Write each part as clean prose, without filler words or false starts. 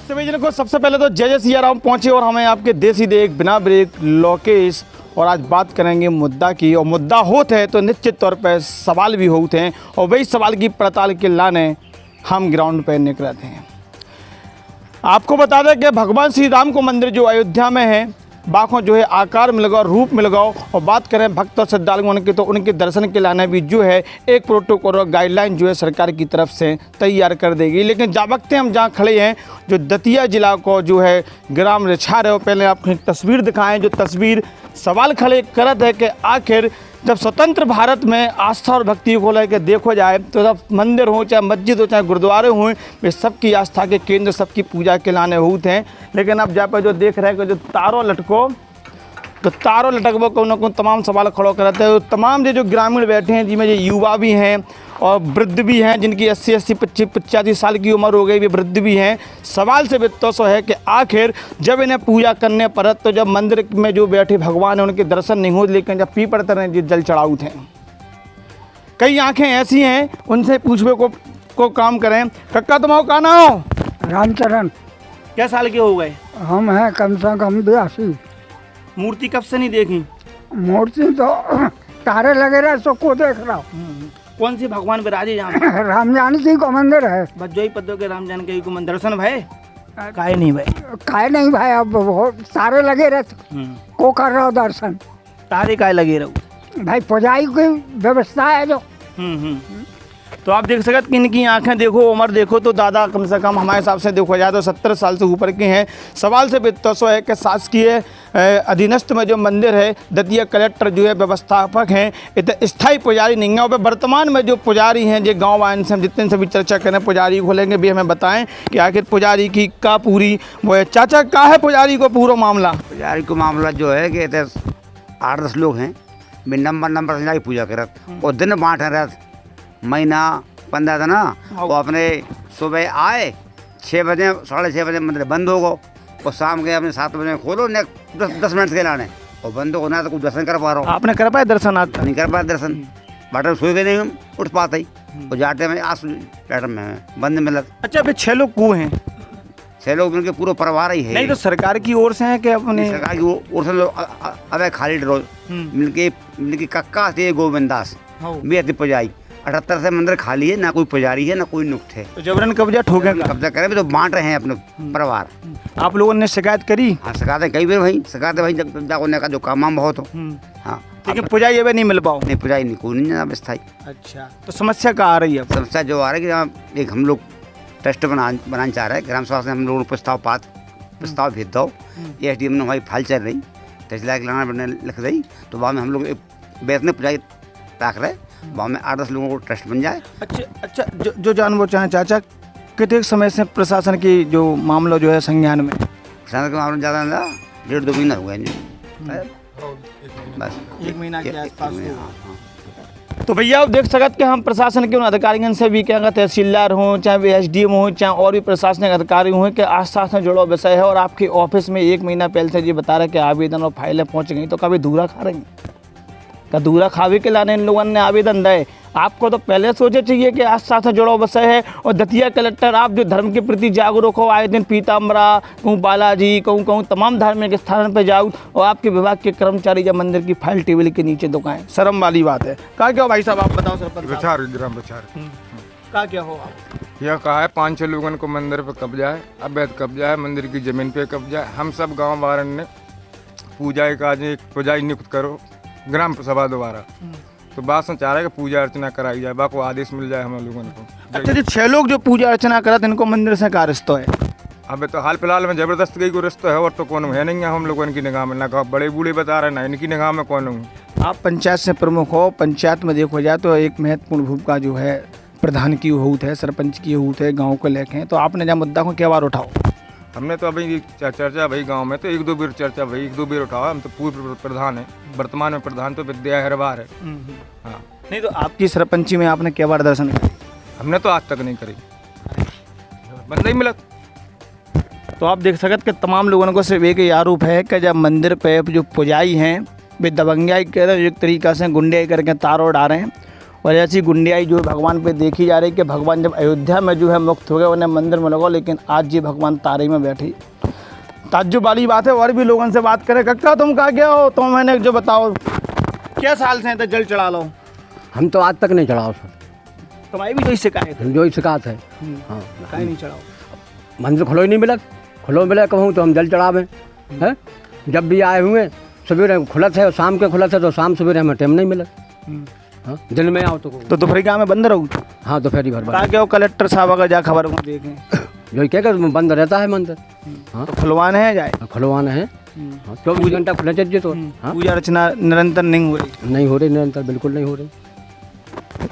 सभी जन को सबसे पहले तो जय जय सिया राम पहुँचे और हमें आपके देसी देख बिना ब्रेक लोकेश। और आज बात करेंगे मुद्दा की, और मुद्दा होते हैं तो निश्चित तौर पर सवाल भी होते हैं, और वही सवाल की पड़ताल के लाने हम ग्राउंड पर निकलते हैं। आपको बता दें कि भगवान श्री राम को मंदिर जो अयोध्या में है, बाखों जो है आकार में लगाओ, रूप में लगाओ। और बात करें भक्त और श्रद्धालुओं की, तो उनके दर्शन के लाने भी जो है एक प्रोटोकॉल और गाइडलाइन जो है सरकार की तरफ से तैयार कर देगी। लेकिन जा वक्ते हम जहाँ खड़े हैं, जो दतिया जिला को जो है ग्राम रिछार है, और पहले आपको एक तस्वीर दिखाएं। जो तस्वीर सवाल खड़े करत है कि आखिर जब स्वतंत्र भारत में आस्था और भक्ति को लेकर देखो जाए तो जब मंदिर हो, चाहे मस्जिद हो, चाहे गुरुद्वारे हों, वे सबकी आस्था के केंद्र, सबकी पूजा के लाने होते हैं। लेकिन अब जहाँ पर जो देख रहे हैं कि जो तारों लटको, तो तारों लटकबो को न तमाम सवाल खड़ो करते हैं। तो तमाम जो ग्रामीण बैठे हैं, जिनमें जो युवा भी हैं और वृद्ध भी हैं, जिनकी 80-80, 25-85 साल की उम्र हो गई, वे वृद्ध भी हैं। सवाल से वित्तों है कि आखिर जब इन्हें पूजा करने पर, तो जब मंदिर में जो बैठे भगवान हैं उनके दर्शन नहीं हो, लेकिन जब पीपड़ तरह जल चढ़ाऊ थे। कई आंखें ऐसी हैं, उनसे पूछवे को काम करें। कक्का तुम्हारा का नाम हो? रामचरण। क्या साल के हो गए? हम हैं कम से कम 82। मूर्ति कब से नहीं देखी? मूर्ति तो तारे लगे रहे सो को देख रहा हूँ। कौन सी भगवान विराजे यहाँ? राम जानकी को मंदिर है। बज्जोई पद्दो के राम जानकी को मंदिर दर्शन भाई काहे नहीं भाई? काहे नहीं भाई, अब बहुत तारे लगे रहे को कर रहा हो दर्शन। तारे काहे लगे रहो भाई, पुजाई की व्यवस्था है जो। तो आप देख सकते कि इनकी आंखें देखो, उम्र देखो, तो दादा कम से कम हमारे हिसाब से देखो जाए तो 70 साल से ऊपर के हैं। सवाल से वित्तों है कि शासकीय अधीनस्थ में जो मंदिर है, दतिया कलेक्टर जो है व्यवस्थापक हैं, इतने स्थायी पुजारी नहीं है। और वर्तमान में जो पुजारी हैं, जो गाँव आए से हम जितने से भी चर्चा करें, पुजारी खोलेंगे भी हमें बताएं कि आखिर पुजारी की का पूरी वो है। चाचा का है पुजारी को पूरा मामला? पुजारी को मामला जो है कि 8-10 लोग हैं, नंबर से पूजा करत, और दिन बाँट रहत, महीना 15 दिन ना। वो अपने सुबह आए 6 बजे, 6:30 बजे मंदिर बंद हो गो, और शाम के अपने 7 बजे खोलो, ने 10 मिनट के लाने और बंद हो ना, तो कुछ दर्शन कर पा रहा हूँ। आपने कर पाया दर्शन? आज नहीं कर पाया दर्शन, बाटर सोए गए नहीं, हम उठ पाते ही, और जाते में आज बैठम में बंद मिलत। अच्छा, अभी 6 लोग कुएँ हैं? 6 लोग मिलकर पूरा परिवार ही है। नहीं तो सरकार की ओर से है कि अपने? सरकार की ओर से लोग अब खाली रोज मिलके कक्का थे गोविंदास भी आती पुजाई। 78 से मंदिर खाली है, ना कोई पुजारी है, ना कोई नुक्त है। तो जबरन कब्जा ठोके? कब्जा करें तो बांट रहे हैं अपने परिवार। आप लोगों ने शिकायत करी? हाँ, शिकायतें कई बार भाई, शिकायतें भाई जब होने का जो काम बहुत हो। हाँ, लेकिन पुजारी अभी नहीं मिल पाओ? नहीं, पुजारी नहीं, कोई नहीं जनाब स्थायी। अच्छा, तो समस्या कहाँ आ रही है? समस्या जो आ रही है कि एक हम लोग ट्रस्ट बनाना चाह रहे हैं, ग्राम सभा से हम लोगों को प्रस्ताव भेज दो। SDM ने हमारी फाइल चल रही, तहसीलदार के लाना लिख रही, तो वहाँ में हम लोग बैठने पुजारी रख रहे, वहाँ में 8-10 लोगों को ट्रस्ट बन जाए। अच्छा, जो जानना चाहें चाचा, कितने समय से प्रशासन की जो मामला जो है संज्ञान में? प्रशासन के मामले ज़्यादा ना 1.5-2 महीना हुआ है बस, 1 महीना के आसपास। तो भैया आप देख सकते कि हम प्रशासन के उन अधिकारियों से भी क्या, तहसीलदार हों, चाहे वे SDM हों, चाहे और भी प्रशासनिक अधिकारी हों, कि आस्था से जुड़ा विषय है, और आपके ऑफिस में 1 महीना पहले से ये बता रहे कि आवेदन और फाइलें पहुँच गई, तो कभी धूरा खा रही? का धूरा खावे के लाने इन लोगों ने आवेदन दे? आपको तो पहले सोचे चाहिए कि आस्था से जुड़ा विषय है। और दतिया कलेक्टर, आप जो धर्म के प्रति जागरूक हो, आए दिन पीताम्बरा, कहूँ बालाजी, कहूँ तमाम धार्मिक स्थान पर जाऊँ, और आपके विभाग के कर्मचारी जब मंदिर की फाइल टेबल के नीचे दुकाएं, शर्म वाली बात है। कहा क्या हो भाई साहब, आप बताओ सरपंच साहब। ग्राम बचार कहा क्या हो? यह कहा है 5-6 लोगों को मंदिर पर कब्जा है, अवैध कब्जा है, मंदिर की जमीन पे कब्जा है। हम सब गाँव वालों ने पूजा का एक पुजारी नियुक्त करो ग्राम सभा द्वारा, तो बात से चाह रहे हैं कि पूजा अर्चना कराई जाए, बाको आदेश मिल जाए हम लोगों को। अच्छा, जो 6 लोग जो पूजा अर्चना करत, इनको मंदिर से क्या रिश्ता है? अब तो हाल फिलहाल में जबरदस्त गई को रिश्ता है, और तो कौन है नहीं है हम लोगों की निगाह में, ना बड़े बूढ़े बता रहे, ना इनकी निगाह में कौन हूँ। आप पंचायत से प्रमुख हो, पंचायत में देखो जाए तो एक महत्वपूर्ण भूमिका जो है प्रधान की होत है, सरपंच की होत है, गाँव को लेके। तो आपने जब मुद्दा को क्या बार उठाओ? हमने तो अभी चर्चा भाई गांव में तो 1-2 बार चर्चा भाई 1-2 बार उठावा। हम तो पूर्व प्रधान है, वर्तमान में प्रधान तो विद्या हरवार है। हाँ, नहीं तो आपकी सरपंची में आपने क्या बार दर्शन किया? हमने तो आज तक नहीं करी, बंदा ही मिलत। तो आप देख सकते कि तमाम लोगों को सिर्फ एक ही आरोप है कि जब मंदिर पे जो पुजारी हैं वे दबंगाई कर रहे, एक तरीका से गुंडे करके तारों डाल रहे हैं, और ऐसी गुंडियाई जो है भगवान पे देखी जा रही है कि भगवान जब अयोध्या में जो है मुक्त हो गए उन्हें मंदिर में लगाओ, लेकिन आज जी भगवान तारे में बैठी। ताज्जुब वाली बात है। और भी लोगों से बात करें, कक्का तुम कहाँ गया हो? तो मैंने जो बताओ क्या साल से तो जल चढ़ा लो। हम तो आज तक नहीं चढ़ाओ सर, तुम्हारी भी कोई शिकायत है? जो ही शिकायत है। हाँ, कहीं नहीं चढ़ाओ। मंदिर खुलो ही नहीं मिला, खुलो मिला कहूँ तो हम जल चढ़ावे हैं। जब भी आए हुए सवेरे खुलत है और शाम के खुलत है, तो शाम सवेरे हमें टाइम नहीं मिला। हाँ, दिन में आओ तो दोपहर गाँव में बंद रहूँ? हाँ, दोपहर भर कहा क्या कलेक्टर साहब अगर जा खबर को देखें जो ही क्या बंद रहता है मंदिर। हाँ, तो खुलवाने हैं जाए? खुलवाना है। हाँ, 24 घंटा खुला चाहिए तो। हाँ, पूजा अर्चना निरंतर नहीं हो रही? नहीं हो रही निरंतर, बिल्कुल नहीं हो रही।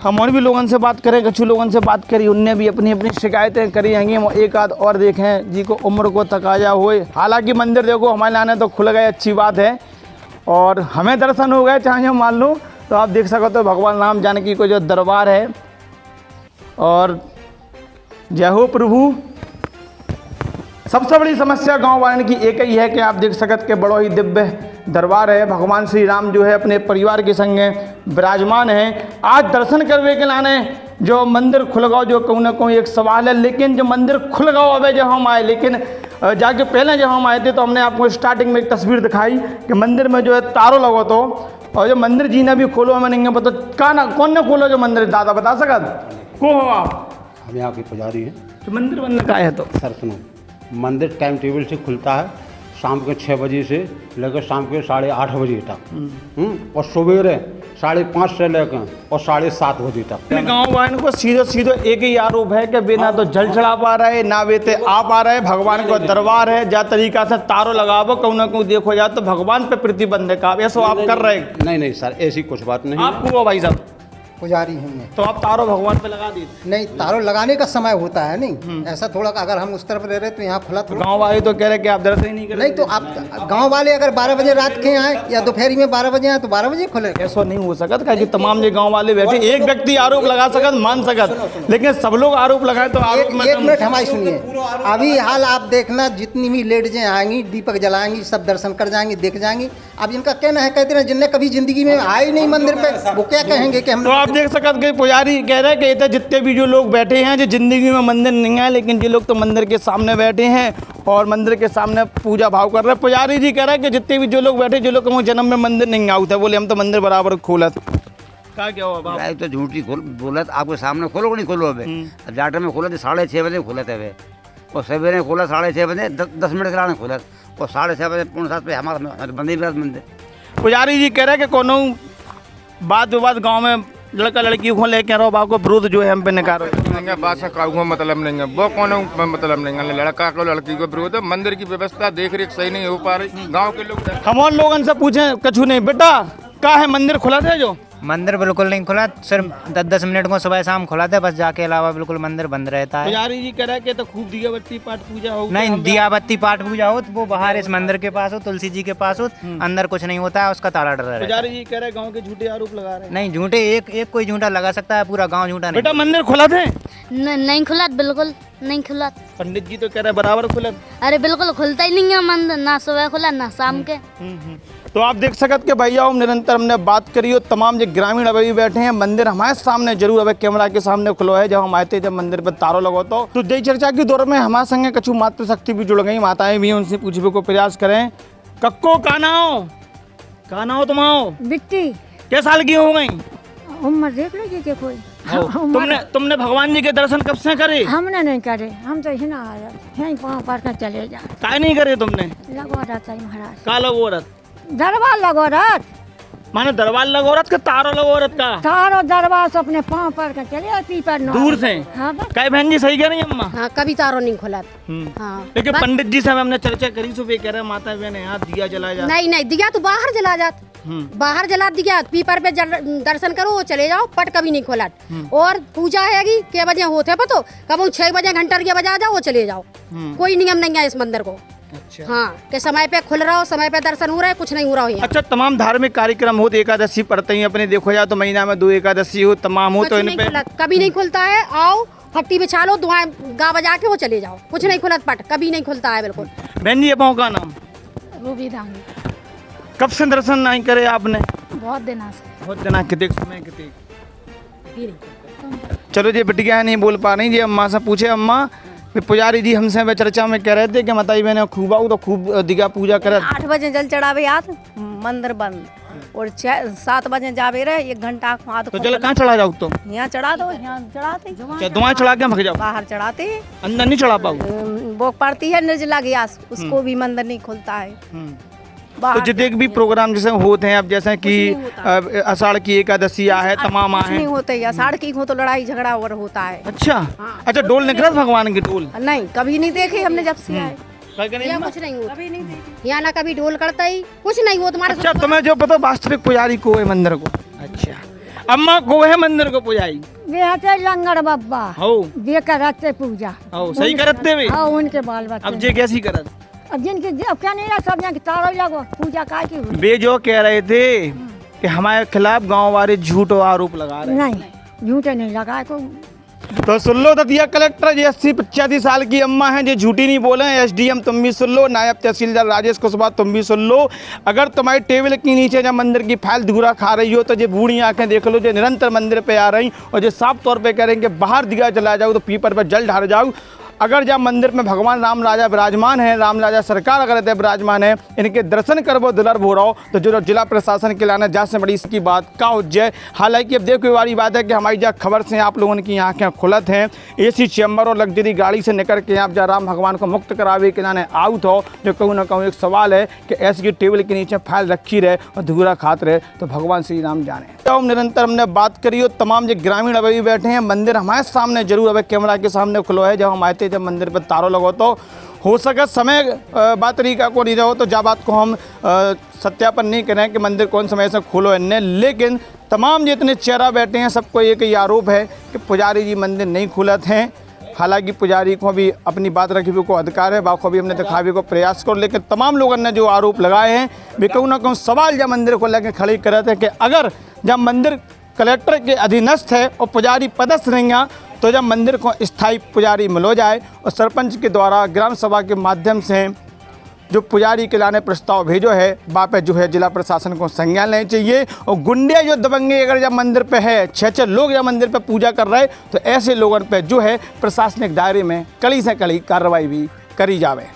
हम और भी लोगों से बात करें, कछु लोगों से बात करी, उनने भी अपनी अपनी शिकायतें करी हैं। हम एक आध और देखें जी को उम्र को तकाजा हुए। हालांकि मंदिर देखो हमारे आने तो खुल गए, अच्छी बात है, और हमें दर्शन हो गए चाहे हम मान लो। तो आप देख सकते हो भगवान राम जानकी को जो दरबार है। और जय हो प्रभु। सबसे बड़ी समस्या गांव वाले की एक ही है कि आप देख सकते के बड़ो ही दिव्य दरबार है। भगवान श्री राम जो है अपने परिवार के संग विराजमान हैं। आज दर्शन करने के लाने जो मंदिर खुल गओ जो कहूँ ना कहूँ एक सवाल है, लेकिन जो मंदिर खुल गओ अबे जब हम आए, लेकिन जाके पहले जब हम आए थे तो हमने आपको स्टार्टिंग में एक तस्वीर दिखाई कि मंदिर में जो है तारों लगो तो, और जो मंदिर जी ने भी खोलो हमें नहीं पता कौन ने खोलो जो मंदिर, दादा बता सकत को हो आप? हम यहाँ के पुजारी हैं। तो मंदिर बंद का है तो सर सुनो, मंदिर टाइम टेबल से खुलता है शाम के 6 बजे से लेकर शाम के 8:30 बजे तक, और सवेरे 5:30 से लेकर और 7:30 बजे तक। गाँव वालों को सीधो एक ही आरोप है कि बिना तो जल चढ़ा पा रहे ना वेते आ पा रहे। भगवान को दरबार है, जा तरीका से तारों लगावो कहूँ ना कहूँ देखो जा तो भगवान पे प्रतिबंध है। आप ऐसा आप कर रहे? नहीं सर, ऐसी कुछ बात नहीं। आपको भाई साहब पुजारी हूँ मैं। तो आप तारों भगवान पे लगा दी? नहीं, तारों लगाने का समय होता है नहीं, ऐसा थोड़ा अगर हम उस तरफ रह रहे तो यहाँ खुला थोड़ा। गांव वाले तो कह रहे कि आप दर्शन ही नहीं कर रहे। नहीं तो आप गांव वाले अगर 12 बजे रात के आए या दोपहर में 12 बजे आए तो 12 बजे खुले। ऐसा नहीं हो सकता कि तमाम जो गांव वाले बैठे एक व्यक्ति आरोप लगा सकत मान सकत, लेकिन सब लोग आरोप लगाए तो आरोप में एक मिनट हमारी सुनिए। अभी हाल आप देखना, जितनी भी लेडीजें आएंगी दीपक जलाएंगी, सब दर्शन कर जाएंगी, देख जाएंगी। अब जिनका कहना है कहते हैं जिनने कभी जिंदगी में आए नहीं मंदिर पे, वो क्या कहेंगे कि हम। तो आप देख सकते पुजारी कह रहे हैं कि जितने भी जो लोग बैठे हैं जो जिंदगी में मंदिर नहीं आए, लेकिन जो लोग तो मंदिर के सामने बैठे हैं और मंदिर के सामने पूजा भाव कर रहे हैं। पुजारी जी कह रहे हैं कि जितने भी जो लोग बैठे, जो लोग जन्म में मंदिर नहीं आऊ थे, बोले हम तो मंदिर बराबर खोलत। क्या हुआ बाबा? तो झूठी बोलत आपके सामने खोलो कि नहीं खोलो? अबे जाटर में खोला तो 6:30 बजे खोला था, और सवेरे खोला 6:30 बजे, 10 मिनट के लाने खोला, और 6:30 बजे 6:45 पे हमारा बंदी मंदिर। पुजारी जी कह रहे हैं कि कोनो बात विवाद गाँव में लड़का लड़की को लेके रहो बाको विरोध जो है हम पे निकालो नहीं, बात से का मतलब नहीं है, वो कौन मतलब नहीं है। लड़का को लड़की को विरोध है। मंदिर की व्यवस्था देख रेख सही नहीं हो पा रही। गांव के लोग हम और लोगों से पूछें कछु नहीं। बेटा का है मंदिर खुला था? जो मंदिर बिल्कुल नहीं खुला, सिर्फ 10-10 मिनट को सुबह शाम खुला था बस, जाके अलावा बिल्कुल मंदिर बंद रहता है। पुजारी जी कह रहे हैं कि तो खूब दिया बत्ती पाठ पूजा हो। नहीं, दिया बत्ती पाठ पूजा हो तो वो बाहर इस मंदिर के पास हो, तुलसी जी के पास हो, अंदर कुछ नहीं होता है, उसका ताला डर रहता है। पुजारी जी कह रहे हैं गाँव के झूठे आरोप लगा रहे हैं। नहीं झूठे, एक कोई झूठा लगा सकता है, पूरा गाँव झूठा नहीं। बेटा मंदिर खुला थे? नहीं खुला, बिल्कुल नहीं खुला। पंडित जी तो कह रहे हैं बराबर खुला। अरे बिल्कुल खुलता ही नहीं है मंदिर, ना सुबह खुला ना शाम के। तो आप देख सकते कि भैया निरंतर हमने बात करी और तमाम जो ग्रामीण अभी बैठे हैं। मंदिर हमारे सामने जरूर अभी कैमरा के सामने खुलो है। जब हम आए थे जब मंदिर पर तारों लगो तो जय चर्चा की दौर में हमारे संगे कछु मातृशक्ति भी जुड़ गई, माताएं भी उनसे पूछने को प्रयास करें। कक्को कहाँ हो तुम? आओ बिट्टी क्या साल की हो गई? उम्र देख लीजिए कि कोई। तुमने भगवान जी के दर्शन कब से करे? हमने नहीं करे, हम तो ही ना आ रहे हैं, पाँव पर कर चले जा। काय नहीं करे तुमने? लगवा रहता है महाराज। का लगो रथ? दरबार लगो रथ, माने दरबार लगो रथ के तारों लगो रथ का? तारो दरबार से अपने पाँव पर कर चले पीपर दूर से। हाँ बस। काय बहन जी सही कह रही है अम्मा? हाँ, कभी तारों नहीं खुला। हाँ, लेकिन पंडित जी से हमने चर्चा करी सुबह कह रहे माता बहन यहाँ दिया जलाया जा। नहीं दिया तो बाहर जला जात, बाहर जला दिया, पीपर पे दर्शन करो वो चले जाओ, पट कभी नहीं खोला। और पूजा है के बजे होते पतो, कब 6 बजे घंटा के बजा जाओ वो चले जाओ। कोई नियम नहीं है इस मंदिर को। अच्छा। हाँ, के समय पे खुल रहा हो, समय पे दर्शन हो रहा है, कुछ नहीं हो रहा है। अच्छा, तमाम धार्मिक कार्यक्रम हो, एकादशी पढ़ते हैं अपने, देखो जाए तो महीना में 2 एकादशी हो, तमाम हो तो इन पे कभी नहीं खुलता है। आओ फट्टी बिछा लो, दुआएं गा बजा के वो चले जाओ, कुछ नहीं खुला, पट कभी नहीं खुलता है बिल्कुल। बहन जी अपनों का नाम? रूबी दांगी। कब से दर्शन नहीं करे आपने? बहुत दिन से। बहुत दिन कितने समय कितने कभी नहीं। चलो जी बिटिया नहीं बोल पा रही जी, अम्मा से पूछे अम्मा भी पुजारी जी हमसे वे चर्चा में कह रहे थे कि माताई बहने खूब आओ तो खूब दिगा पूजा करे। 8 बजे जल चढ़ावे आत मंदिर बंद और 7 बजे जावे रहे 1 घंटा आध तो चलो कहाँ चढ़ा जाओ तुम? यहाँ चढ़ा दो, यहाँ चढ़ाते क्या दुआएं चढ़ा के भग जाओ? बाहर चढ़ाते अंदर नहीं चढ़ा पाओ? वो पड़ती है निर्जला ग्यास, उसको भी मंदिर नहीं खुलता है। तो जितने भी प्रोग्राम जैसे होते हैं अब जैसे कि आषाढ़ की एकादशी है तमाम कुछ है। नहीं होते, आषाढ़ की हो तो लड़ाई झगड़ा और होता है। अच्छा अच्छा, डोल निकला भगवान की डोल? नहीं कभी नहीं देखे हमने जब से आए। यहाँ कुछ नहीं होता, कभी नहीं देखे। यहाँ ना कभी ढोल करता ही कुछ नहीं हो तुम्हारे। अच्छा तुम्हें जो पता वास्तविक पुजारी को है मंदिर को? अच्छा अम्मा को है मंदिर को पुजारी? वे लंगर बाबा हो वे करते पूजा, हो सही करते वे? हाँ उनके बाल बच्चे। अब जे कैसी करत? अब जिनकी अब क्या नहीं रहा, सब यहाँ की तारो लगो पूजा काय की हुई। वे जो कह रहे थे कि हमारे खिलाफ गांव वाले झूठ और आरोप लगा रहे हैं। नहीं झूठे नहीं लगा को। तो सुन लो दतिया कलेक्टर जी 80-85 साल की अम्मा हैं जो झूठी नहीं बोले। एसडीएम तुम भी सुन लो, नायब तहसीलदार राजेश कुशवाहा तुम भी सुन लो। अगर तुम्हारी टेबल के नीचे जब मंदिर की फाइल धूरा खा रही हो तो ये बूढ़ी आंखें देख लो जो निरंतर मंदिर पे आ रही और जो साफ तौर पे कह रहे हैं कि बाहर दिया जला जाओ तो पीपर पर जल ढार जाओ। अगर जब मंदिर में भगवान राम राजा विराजमान है, राम राजा सरकार अगर विराजमान है, इनके दर्शन कर वो दुलर्भ हो रहा हो तो जो जिला प्रशासन के लाना जा से बड़ी इसकी बात का उज्जय। हालांकि अब देखो वाली बात है कि हमारी जहाँ खबर से आप लोगों की आंखें खुलत हैं, एसी चैम्बर और लग्जरी गाड़ी से निकल के आप जहाँ राम भगवान को मुक्त करावे के लाने आउट हो, जो कहूँ ना कहूँ एक सवाल है कि ऐसी की टेबल के नीचे फाइल रखी रहे और धूरा खात रहे तो भगवान श्री राम जाने। तो निरंतर हमने बात करी हो तमाम जो ग्रामीण अभी बैठे हैं, मंदिर हमारे सामने जरूर अब कैमरा के सामने खुलो है। जब हम आए थे जब मंदिर पर तारों लगो तो हो सके समय बात तरीका को नहीं रहो तो जा बात को हम सत्यापन नहीं करें कि मंदिर कौन समय से खोलो है, लेकिन तमाम जितने चेहरा बैठे हैं सबको एक ही आरोप है कि पुजारी जी मंदिर नहीं खुलत हैं। हालांकि पुजारी को भी अपनी बात रखने को अधिकार है, बाखो भी हमने दिखावे को प्रयास करो, लेकिन तमाम लोगों ने जो आरोप लगाए हैं वे कहूँ ना कहूँ सवाल जब मंदिर को लेकर खड़े कर रहे थे कि अगर जब मंदिर कलेक्टर के अधीनस्थ है और पुजारी पदस्थ नहीं है तो जब मंदिर को स्थायी पुजारी मिल जाए और सरपंच के द्वारा ग्राम सभा के माध्यम से जो पुजारी के लाने प्रस्ताव भेजो है वहाँ पे जो है जिला प्रशासन को संज्ञान लेनी चाहिए। और गुंडे जो दबंगे अगर जब मंदिर पे है 6-6 लोग जब मंदिर पे पूजा कर रहे तो ऐसे लोगों पे जो है प्रशासनिक दायरे में कड़ी से कड़ी कार्रवाई भी करी जावे।